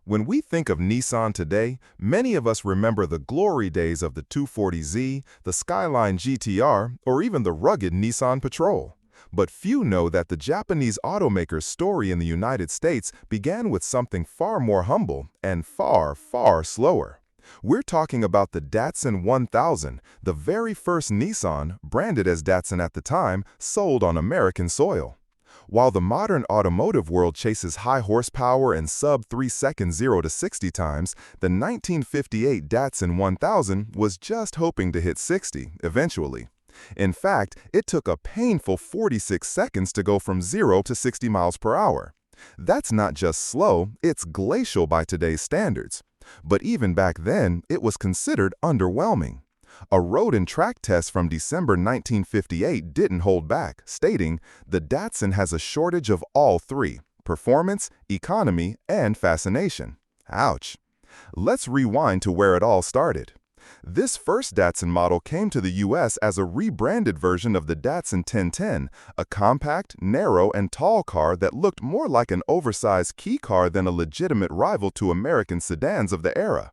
When we think of Nissan today, many of us remember the glory days of the 240Z, the Skyline GT-R, or even the rugged Nissan Patrol. But few know that the Japanese automaker's story in the United States began with something far more humble and far, far slower. We're talking about the Datsun 1000, the very first Nissan, branded as Datsun at the time, sold on American soil. While the modern automotive world chases high horsepower and sub-3 second 0 to 60 times, the 1958 Datsun 1000 was just hoping to hit 60 eventually. In fact, it took a painful 46 seconds to go from 0 to 60 miles per hour. That's not just slow, it's glacial by today's standards. But even back then, it was considered underwhelming. A road and track test from December 1958 didn't hold back, stating, "The Datsun has a shortage of all three: performance, economy, and fascination." Ouch. Let's rewind to where it all started. This first Datsun model came to the US as a rebranded version of the Datsun 1010, a compact, narrow, and tall car that looked more like an oversized key car than a legitimate rival to American sedans of the era.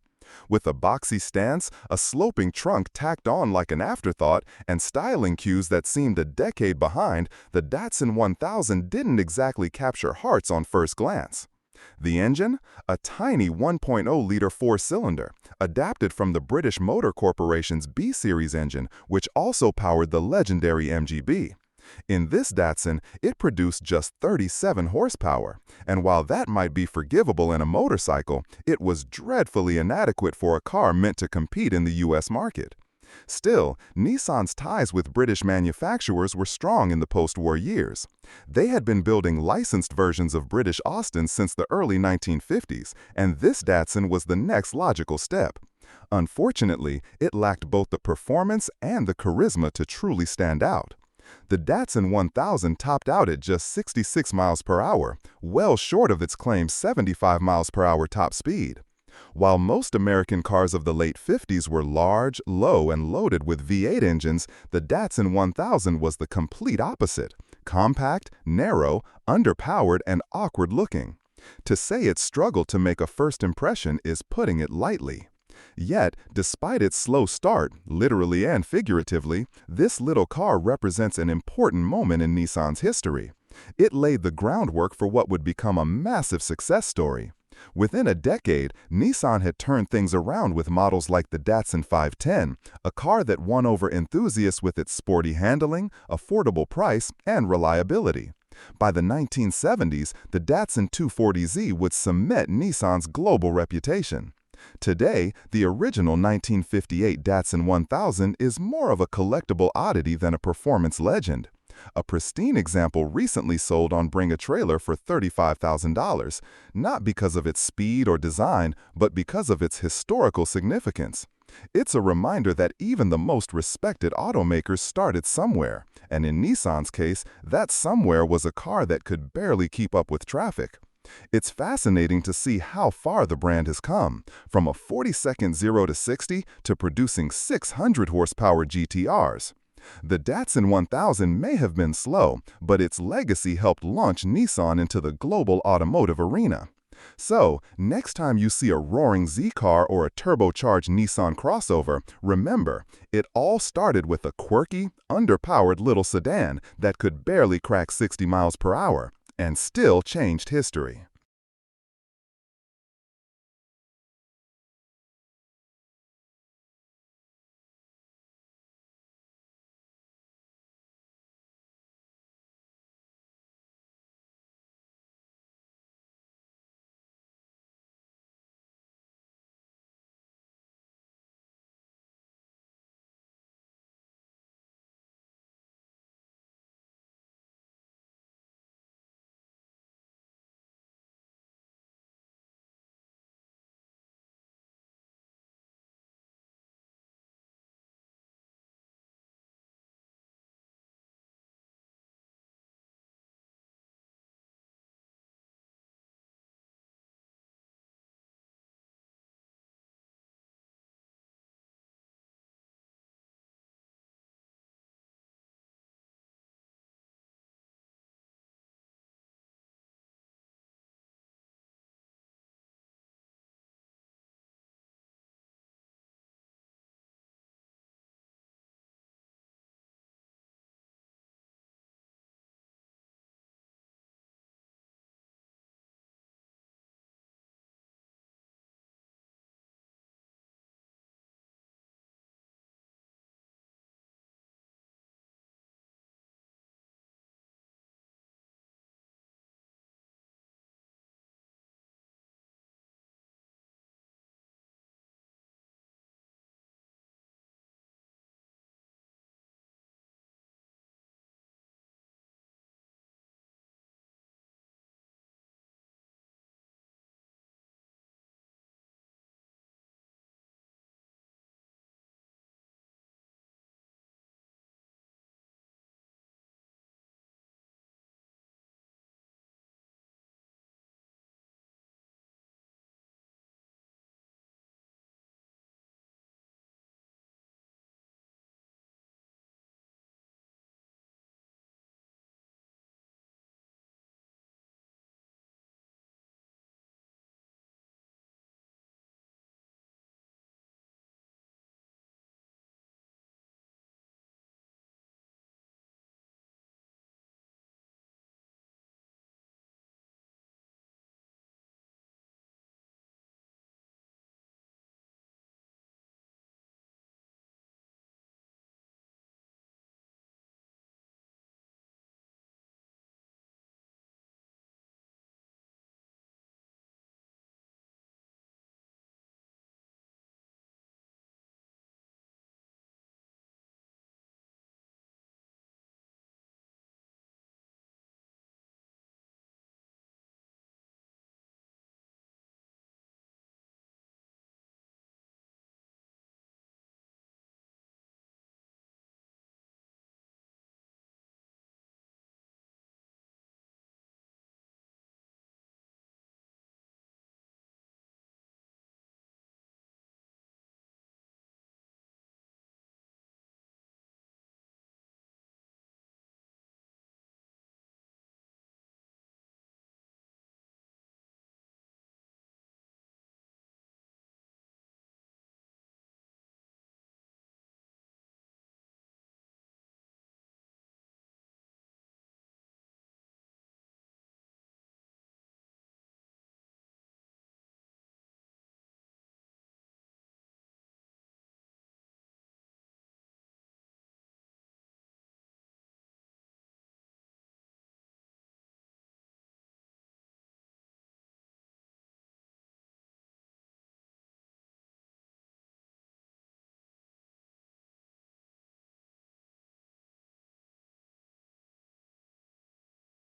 With a boxy stance, a sloping trunk tacked on like an afterthought, and styling cues that seemed a decade behind, the Datsun 1000 didn't exactly capture hearts on first glance. The engine? A tiny 1.0-liter four-cylinder, adapted from the British Motor Corporation's B-Series engine, which also powered the legendary MGB. In this Datsun, it produced just 37 horsepower, and while that might be forgivable in a motorcycle, it was dreadfully inadequate for a car meant to compete in the US market. Still, Nissan's ties with British manufacturers were strong in the post-war years. They had been building licensed versions of British Austins since the early 1950s, and this Datsun was the next logical step. Unfortunately, it lacked both the performance and the charisma to truly stand out. The Datsun 1000 topped out at just 66 miles per hour, well short of its claimed 75 miles per hour top speed. While most American cars of the late 50s were large, low, and loaded with V8 engines, the Datsun 1000 was the complete opposite: compact, narrow, underpowered, and awkward-looking. To say it struggled to make a first impression is putting it lightly. Yet, despite its slow start, literally and figuratively, this little car represents an important moment in Nissan's history. It laid the groundwork for what would become a massive success story. Within a decade, Nissan had turned things around with models like the Datsun 510, a car that won over enthusiasts with its sporty handling, affordable price, and reliability. By the 1970s, the Datsun 240Z would cement Nissan's global reputation. Today, the original 1958 Datsun 1000 is more of a collectible oddity than a performance legend. A pristine example recently sold on Bring a Trailer for $35,000, not because of its speed or design, but because of its historical significance. It's a reminder that even the most respected automakers started somewhere, and in Nissan's case, that somewhere was a car that could barely keep up with traffic. It's fascinating to see how far the brand has come, from a 40-second 0 to 60 to producing 600 horsepower GT-Rs. The Datsun 1000 may have been slow, but its legacy helped launch Nissan into the global automotive arena. So, next time you see a roaring Z-car or a turbocharged Nissan crossover, remember, it all started with a quirky, underpowered little sedan that could barely crack 60 miles per hour, and still changed history.